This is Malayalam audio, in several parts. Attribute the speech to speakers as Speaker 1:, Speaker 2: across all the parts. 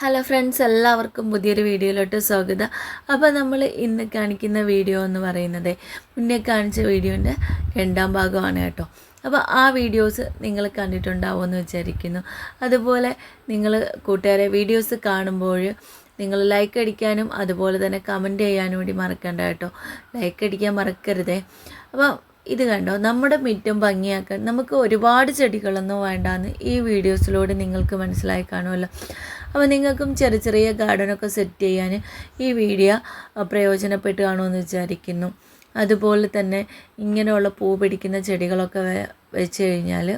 Speaker 1: ഹലോ ഫ്രണ്ട്സ്, എല്ലാവർക്കും പുതിയൊരു വീഡിയോയിലോട്ട് സ്വാഗതം. അപ്പോൾ നമ്മൾ ഇന്ന് കാണിക്കുന്ന വീഡിയോ എന്ന് പറയുന്നത് മുന്നേ കാണിച്ച വീഡിയോൻ്റെ രണ്ടാം ഭാഗമാണ് കേട്ടോ. അപ്പോൾ ആ വീഡിയോസ് നിങ്ങൾ കണ്ടിട്ടുണ്ടാവുമെന്ന് വിചാരിക്കുന്നു. അതുപോലെ നിങ്ങൾ കൂട്ടുകാരെ വീഡിയോസ് കാണുമ്പോൾ നിങ്ങൾ ലൈക്ക് അടിക്കാനും അതുപോലെ തന്നെ കമൻറ്റ് ചെയ്യാനും വേണ്ടി മറക്കണ്ട കേട്ടോ. ലൈക്ക് അടിക്കാൻ മറക്കരുതേ. അപ്പോൾ ഇത് കണ്ടോ, നമ്മുടെ മുറ്റം ഭംഗിയാക്കാൻ നമുക്ക് ഒരുപാട് ചെടികളൊന്നും വേണ്ടാന്ന് ഈ വീഡിയോസിലൂടെ നിങ്ങൾക്ക് മനസ്സിലായി കാണുമല്ലോ. അപ്പോൾ നിങ്ങൾക്കും ചെറിയ ചെറിയ ഗാർഡനൊക്കെ സെറ്റ് ചെയ്യാൻ ഈ വീഡിയോ പ്രയോജനപ്പെട്ട് കാണുമെന്ന് വിചാരിക്കുന്നു. അതുപോലെ തന്നെ ഇങ്ങനെയുള്ള പൂ പിടിക്കുന്ന ചെടികളൊക്കെ വെച്ച് കഴിഞ്ഞാൽ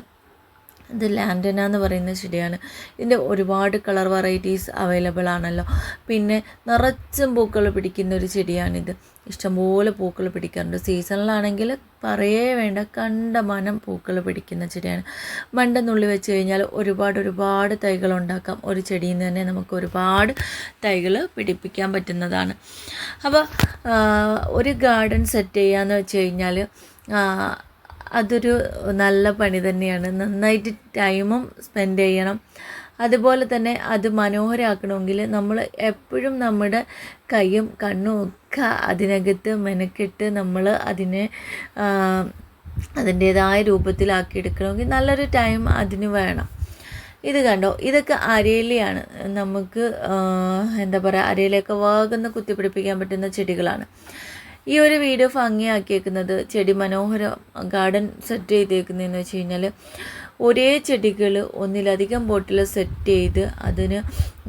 Speaker 1: ഇത് ലാൻഡന എന്ന് പറയുന്ന ചെടിയാണ്. ഇതിൻ്റെ ഒരുപാട് കളർ വെറൈറ്റീസ് അവൈലബിൾ ആണല്ലോ. പിന്നെ നിറച്ചും പൂക്കൾ പിടിക്കുന്ന ഒരു ചെടിയാണിത്. ഇഷ്ടംപോലെ പൂക്കൾ പിടിക്കാറുണ്ട്. സീസണിലാണെങ്കിൽ പറയേ വേണ്ട, കണ്ടമാനം പൂക്കൾ പിടിക്കുന്ന ചെടിയാണ്. മണ്ടെന്നുള്ളി വെച്ച് കഴിഞ്ഞാൽ ഒരുപാട് തൈകൾ ഉണ്ടാക്കാം. ഒരു ചെടിയിൽ നിന്ന് തന്നെ നമുക്ക് ഒരുപാട് തൈകൾ പിടിപ്പിക്കാൻ പറ്റുന്നതാണ്. അപ്പോൾ ഒരു ഗാർഡൻ സെറ്റ് ചെയ്യാന്ന് വെച്ച് കഴിഞ്ഞാൽ അതൊരു നല്ല പണി തന്നെയാണ്. നന്നായിട്ട് ടൈമും സ്പെൻഡ് ചെയ്യണം. അതുപോലെ തന്നെ അത് മനോഹരമാക്കണമെങ്കിൽ നമ്മൾ എപ്പോഴും നമ്മുടെ കൈയും കണ്ണും ഒക്കെ അതിനകത്ത് മെനക്കെട്ട് നമ്മൾ അതിനെ അതിൻ്റേതായ രൂപത്തിലാക്കിയെടുക്കണമെങ്കിൽ നല്ലൊരു ടൈം അതിന് വേണം. ഇത് കണ്ടോ, ഇതൊക്കെ അരയിലയാണ്. നമുക്ക് എന്താ പറയുക, അരയിലൊക്കെ വേഗം കുത്തിപ്പിടിപ്പിക്കാൻ പറ്റുന്ന ചെടികളാണ്. ഈ ഒരു വീഡിയോ ഭംഗിയാക്കിയേക്കുന്നത്, ചെടി മനോഹരം ഗാർഡൻ സെറ്റ് ചെയ്തേക്കുന്നതെന്ന് വെച്ച് കഴിഞ്ഞാൽ ഒരേ ചെടികൾ ഒന്നിലധികം ബോട്ടിൽ സെറ്റ് ചെയ്ത് അതിന്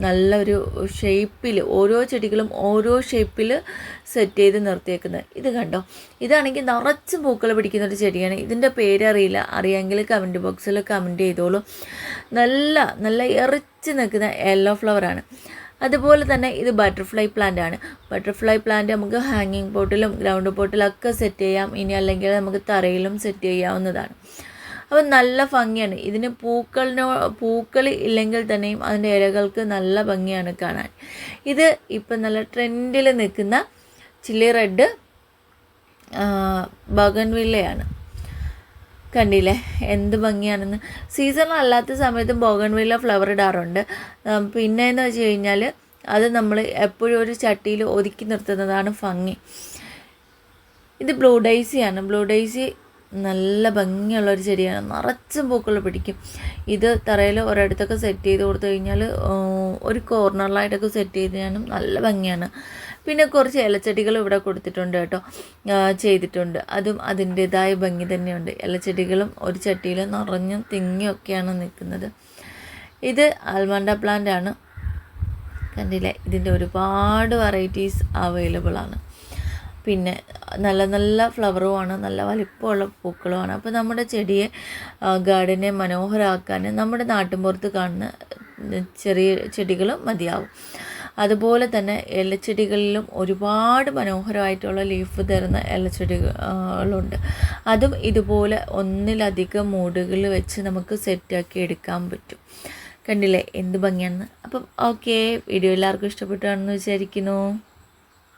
Speaker 1: നല്ലൊരു ഷേപ്പിൽ, ഓരോ ചെടികളും ഓരോ ഷേപ്പിൽ സെറ്റ് ചെയ്ത് നിർത്തിയേക്കുന്നത്. ഇത് കണ്ടോ, ഇതാണെങ്കിൽ നിറച്ച് പൂക്കൾ പിടിക്കുന്നൊരു ചെടിയാണ്. ഇതിൻ്റെ പേരറിയില്ല, അറിയാമെങ്കിൽ കമൻറ്റ് ബോക്സിൽ കമൻറ്റ് ചെയ്തോളൂ. നല്ല എറിച്ച് നിൽക്കുന്ന യെല്ലോ ഫ്ലവറാണ്. അതുപോലെ തന്നെ ഇത് ബട്ടർഫ്ലൈ പ്ലാന്റ് ആണ്. ബട്ടർഫ്ലൈ പ്ലാന്റ് നമുക്ക് ഹാങ്ങിങ് പോട്ടിലും ഗ്രൗണ്ട് പോട്ടിലൊക്കെ സെറ്റ് ചെയ്യാം. ഇനി അല്ലെങ്കിൽ നമുക്ക് തറയിലും സെറ്റ് ചെയ്യാവുന്നതാണ്. അപ്പോൾ നല്ല ഭംഗിയാണ്. ഇതിന് പൂക്കൾ ഇല്ലെങ്കിൽ തന്നെയും അതിൻ്റെ ഇലകൾക്ക് നല്ല ഭംഗിയാണ് കാണാൻ. ഇത് ഇപ്പം നല്ല ട്രെൻഡിൽ നിൽക്കുന്ന ചില്ലി റെഡ് ബോഗൺവില്ലയാണ്. കണ്ടില്ലേ എന്ത് ഭംഗിയാണെന്ന്. സീസണല്ലാത്ത സമയത്ത് ബോഗൺവില്ല ഫ്ലവർ ഇടാറുണ്ട്. പിന്നെയെന്ന് വെച്ച് കഴിഞ്ഞാൽ അത് നമ്മൾ എപ്പോഴും ഒരു ചട്ടിയിൽ ഒതുക്കി നിർത്തുന്നതാണ് ഭംഗി. ഇത് ബ്ലൂ ഡൈസിയാണ്. ബ്ലൂ ഡൈസി നല്ല ഭംഗിയുള്ളൊരു ചെടിയാണ്. നിറച്ചും പൂക്കൾ പിടിക്കും. ഇത് തറയിൽ ഒരിടത്തൊക്കെ സെറ്റ് ചെയ്ത് കൊടുത്തു കഴിഞ്ഞാൽ ഒരു കോർണറിലായിട്ടൊക്കെ സെറ്റ് ചെയ്താലും നല്ല ഭംഗിയാണ്. പിന്നെ കുറച്ച് ഇലച്ചെടികൾ ഇവിടെ കൊടുത്തിട്ടുണ്ട് കേട്ടോ, ചെയ്തിട്ടുണ്ട്. അതും അതിൻ്റേതായ ഭംഗി തന്നെയുണ്ട്. ഇലച്ചെടികളും ഒരു ചട്ടിയിൽ നിറഞ്ഞും തിങ്ങിയൊക്കെയാണ് നിൽക്കുന്നത്. ഇത് ആൽമണ്ട പ്ലാന്റ് ആണ്. കണ്ടില്ലേ, ഇതിൻ്റെ ഒരുപാട് വെറൈറ്റീസ് അവൈലബിൾ ആണ്. പിന്നെ നല്ല ഫ്ലവറുമാണ്, നല്ല വലിപ്പമുള്ള പൂക്കളുമാണ്. അപ്പോൾ നമ്മുടെ ചെടിയെ ഗാർഡനെ മനോഹരമാക്കാൻ നമ്മുടെ നാട്ടിൻപുറത്ത് കാണുന്ന ചെറിയ ചെടികളും മതിയാവും. അതുപോലെ തന്നെ ഇലച്ചെടികളിലും ഒരുപാട് മനോഹരമായിട്ടുള്ള ലീഫ് തരുന്ന ഇലച്ചെടികളുണ്ട്. അതും ഇതുപോലെ ഒന്നിലധികം മൂടുകൾ വെച്ച് നമുക്ക് സെറ്റാക്കി എടുക്കാൻ പറ്റും. കണ്ടില്ലേ എന്ത് ഭംഗിയാണെന്ന്. അപ്പം ഓക്കെ, വീഡിയോ എല്ലാവർക്കും ഇഷ്ടപ്പെട്ടാണെന്ന് വിചാരിക്കുന്നു.